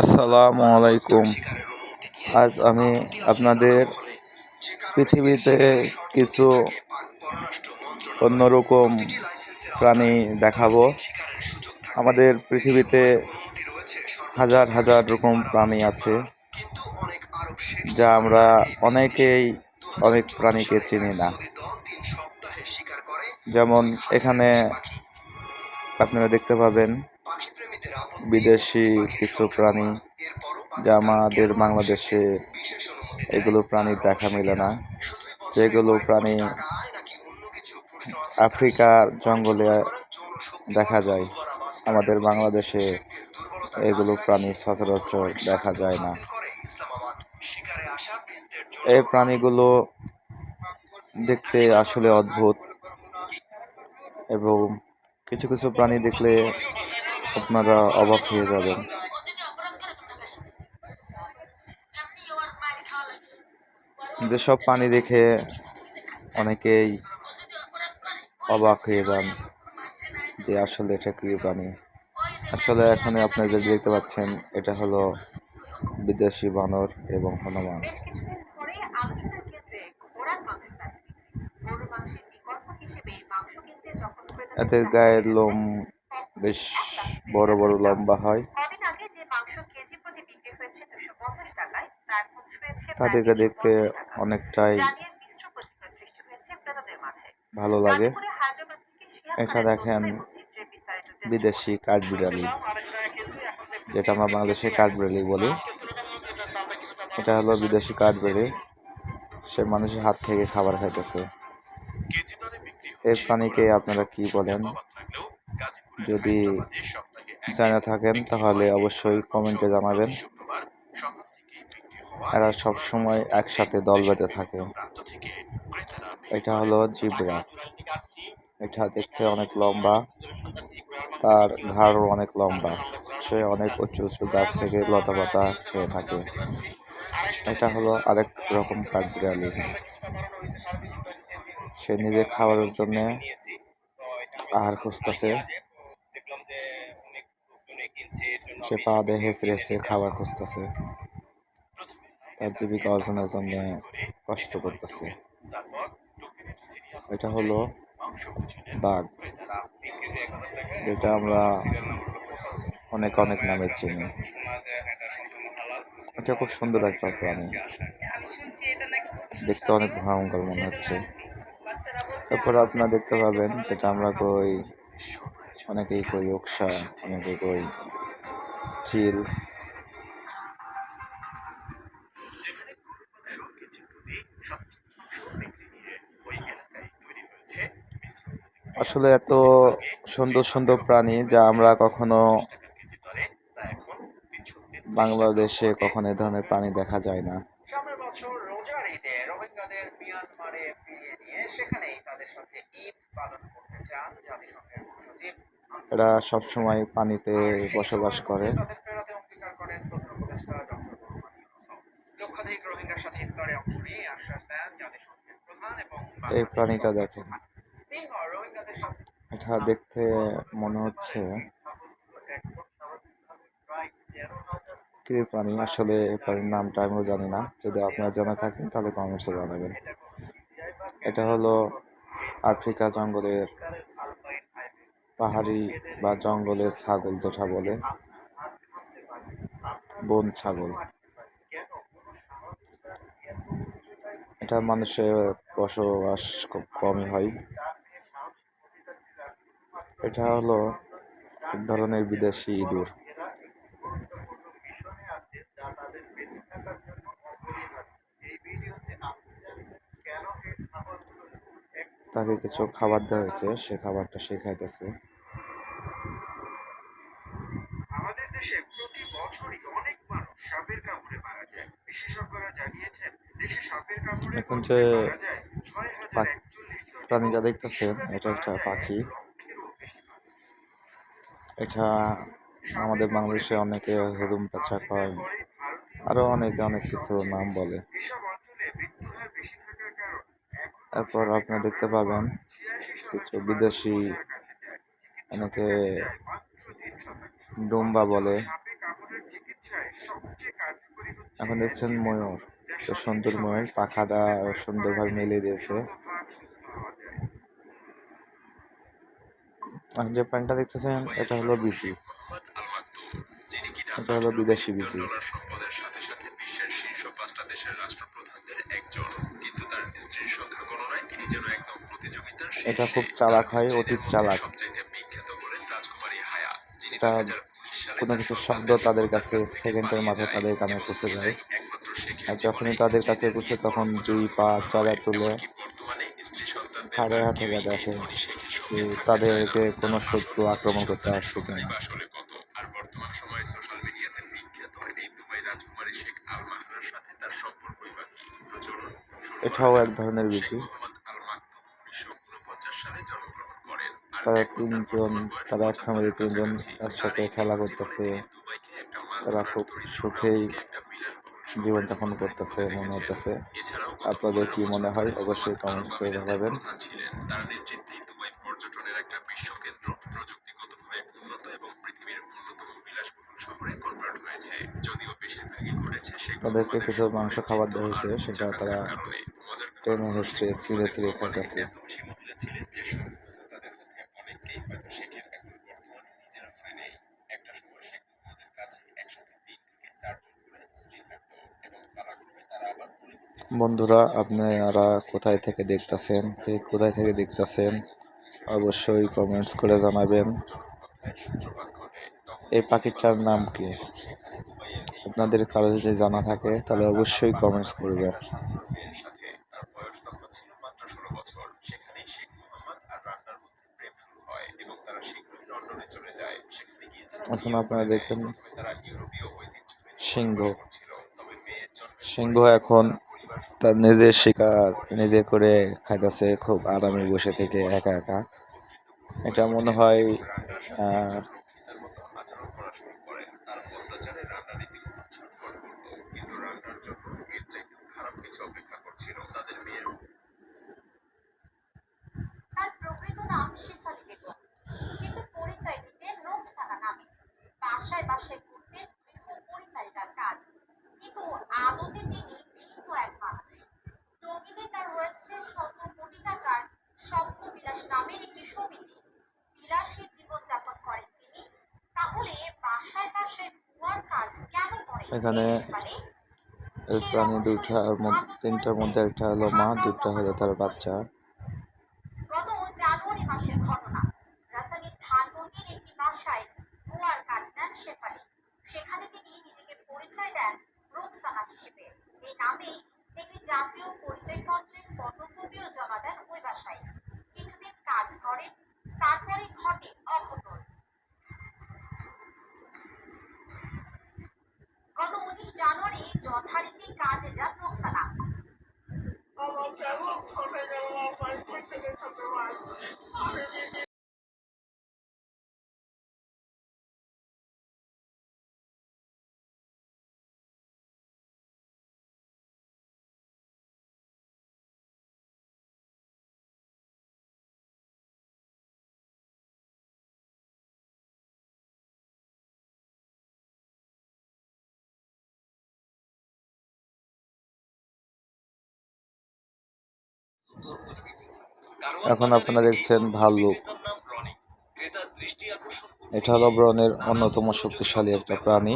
আসসালামু আলাইকুম। আজ আমি আপনাদের পৃথিবীতে কিছু অন্যরকম প্রাণী দেখাবো। আমাদের পৃথিবীতে হাজার হাজার রকম প্রাণী আছে, যা আমরা অনেকেই অনেক প্রাণীকে চিনি না। যেমন এখানে আপনারা দেখতে পাবেন বিদেশি কিছু প্রাণী, যা আমাদের বাংলাদেশে এগুলো প্রাণীর দেখা মেলে না। যেগুলো প্রাণী আফ্রিকার জঙ্গলে দেখা যায়, আমাদের বাংলাদেশে এগুলো প্রাণী সচরাচর দেখা যায় না। এই প্রাণীগুলো দেখতে আসলে অদ্ভুত, এবং কিছু কিছু প্রাণী দেখলে আপনারা অবাক হয়ে যাবেন। যেসব প্রাণী দেখে অনেকেই অবাক হয়ে যান যে আসলে এটা কি প্রাণী। আসলে এখন আপনারা যেটা দেখতে পাচ্ছেন, এটা হলো বিদেশি বানর এবং হনুমান। এদের গায়ের লোম বেশ বড় বড় লম্বা হয়। তাদেরকে দেখতে অনেকটাই ভালো লাগে। এটা দেখেন বিদেশি কাঠবিড়ালি, যেটা আমরা বাংলাদেশে কাঠবিড়ালি বলি। এটা হলো বিদেশি কাঠবিড়ালি, সে মানুষের হাত থেকে খাবার খাইতেছে। এই প্রাণীকে আপনারা কি বলেন? যদি জানা থাকেন তাহলে অবশ্যই কমেন্টে জানাবেন। এরা সবসময় একসাথে দল বেঁধে থাকে। এটা হলো জিব্রা। এটা দেখতে অনেক লম্বা, তার ঘাড়ও অনেক লম্বা। সে অনেক উঁচু উঁচু গাছ থেকে লতা পাতা খেয়ে থাকে। এটা হলো আরেক রকম কাঠবিড়ালি। সে নিজে খাবারের জন্য আহার খুঁজতেছে। সে পা দিয়ে হেঁচড়ে হেঁচড়ে খাবার খুঁজতেছে, তার জীবিকা অর্জনের জন্য কষ্ট করতেছে। এটা হলো বাঘ, যেটা আমরা অনেক অনেক নামে চিনি। এটা খুব সুন্দর একটা প্রাণী, দেখতে অনেক ভয়ঙ্কর মনে হচ্ছে। তারপর আপনারা দেখতে পাবেন যেটা আমরা কই, অনেকেই কই ওকসা, অনেকে কই চিল। আসলে এত সুন্দর সুন্দর প্রাণী, যা আমরা কখনো বাংলাদেশে কখনো এ ধরনের প্রাণী দেখা যায় না। এরা সবসময় পানিতে বসবাস করে। এই প্রাণীটা দেখেন, এটা দেখতে মনে হচ্ছে কি প্রাণী। আসলে এই প্রাণীর নামটা আমিও জানি না, যদি আপনারা জানা থাকেন তাহলে কমেন্টসে জানাবেন। এটা হলো আফ্রিকা জঙ্গলের পাহাড়ি বা জঙ্গলের ছাগল, যেটা বলে বন ছাগল। এটা মানুষের বসবাস খুব কমই হয়। এটা হলো এক ধরনের বিদেশি ইঁদুর। তাকে কিছু খাবার দেওয়া হয়েছে, সে খাবারটা সে খাইতেছে। আমাদের দেশে প্রতি বছরই অনেক মানুষ সাপের কামড়ে মারা যায়। বিশেষজ্ঞরা জানিয়েছেন দেশে সাপের কামড়ে এখন যে প্রাণীটা দেখতেছেন, এটা একটা পাখি। এটা আমাদের বাংলাদেশে অনেকে হুদুম পেঁচা কয়, আরো অনেকে অনেক কিছু নাম বলে। এরপর আপনি দেখতে পাবেন কিছু বিদেশি, অনেকে ডুম্বা বলে। এখন দেখছেন ময়ূর, সুন্দর ময়ূর, পাখাটা সুন্দরভাবে মেলে দিয়েছে। আর যে প্যান্টটা দেখতেছেন এটা হলো বিচি, এটা হলো বিদেশি বিচি। সম্পদের সাথে সাথে বিশ্বের শীর্ষ 5টা দেশের রাষ্ট্রপ্রধানদের একজন, কিন্তু তার স্ত্রীর সংখ্যা গণনায় তিনি যেন একদম প্রতিযোগিতার শীর্ষে। এটা খুব চালাক হয়, অতি চালাক। সবচাইতে বিখ্যাত হলেন রাজকুমারী হায়া, যিনি এটা 2019 সালে কোনো কিছু শব্দ তাদের কাছে সেকেন্ডের মাথায় তাদের কানে পৌঁছে যায়, আর যখনই তাদের কাছে পৌঁছে তখন 2 পা চারা তুলে খাড়া থেকে দেখে যে তাদেরকে কোনো শত্রু আক্রমণ করতে আসছে কিনা। আর বর্তমান সময়ে সোশ্যাল মিডিয়াতে বিখ্যাত এই দুবাই রাজকুমারী শেখ আল মাহরার সাথে তার সম্পর্কই বাকি। তো চলুন, এটাও এক ধরনের বিচি। আল মাকতুম 1949 সালে জন্মগ্রহণ করেন। তারা তিনজন, তারা এক ফ্যামিলি তিনজন একসাথে খেলা করতেছে, তারা খুব সুখেই জীবনযাপন করতেছে মনে হতেছে। আপনাদের কি মনে হয় অবশ্যই কমেন্টস করে জানাবেন। তার নেতৃত্বে দুবাই পর্যটনের একটা বিশ্বকেন্দ্র, প্রযুক্তিগতভাবে উন্নত এবং পৃথিবীর অন্যতম বিলাসবহুল শহরে কনভার্ট হয়েছে। যদিও বেশিরভাগই ঘটেছে তাদেরকে কিছু মাংস খাবার দেওয়া হয়েছে, সেটা তারা টেনে হেঁচড়ে ছিঁড়ে ছিঁড়ে খাইতেছে। অনেককেই হয়তো শেখের এখন বর্তমানে নিজেরা মনে নেই। একটা সময় শেখ মুহাম্মদের কাছে একসাথে 3 থেকে 4 জন করে স্ত্রী থাকতো এবং কালাক্রমে তারা আবার বন্ধুরা, আপনারা কোথায় থেকে দেখতেছেন, কে কোথায় থেকে দেখতেছেন অবশ্যই কমেন্টস করে জানাবেন। এই পাখিটার নাম কি? আপনাদের কারো যদি জানা থাকে তাহলে অবশ্যই কমেন্টস করবেন। এখন আপনারা দেখেন সিংহ, সিংহ এখন তার নিজের শিকার নিজে করে খাইতেছে খুব আরামে বসে থেকে একা একা। এটা মনে হয় তার প্রকৃত নাম শেফালী বেগম, কিন্তু পরিচয় দিতেন রোকসানা নামে। বাসায় বাসায় করতেন গৃহ পরিচারিকার কাজ, কিন্তু আদতে তিনি ভিন্ন এক মানুষ। টঙ্গীতে তার রয়েছে শত কোটি টাকার স্বপ্ন বিলাস নামের একটি সমিতি। বিলাসী জীবনযাপন করেন তিনি, তাহলে বাসায় বাসায় বুয়ার কাজ কেন করেন? এখানে এই প্রাণী তিনটার মধ্যে একটা হলো মা, দুটা হলো তার বাচ্চা। গত জানুয়ারি মাসের ঘটনা, রাজধানীর ধানমন্ডির একটি বাসায় বুয়ার কাজ নেন শেফালী। সেখানে তিনি নিজেকে পরিচয় দেন রোকসানা হিসেবে। এই নামেই একটি জাতীয় পরিচয়পত্রের ফটোকপিও জমা দেন ওই বাসায়। কিছুদিন কাজ করেন, তারপরে ঘটে অঘটন। গত 19 জানুয়ারি যথারীতি কাজে যান রোকসানা। এখন আপনারা দেখছেন ভাল্লুক। এটা হলো বনের অন্যতম শক্তিশালী একটা প্রাণী।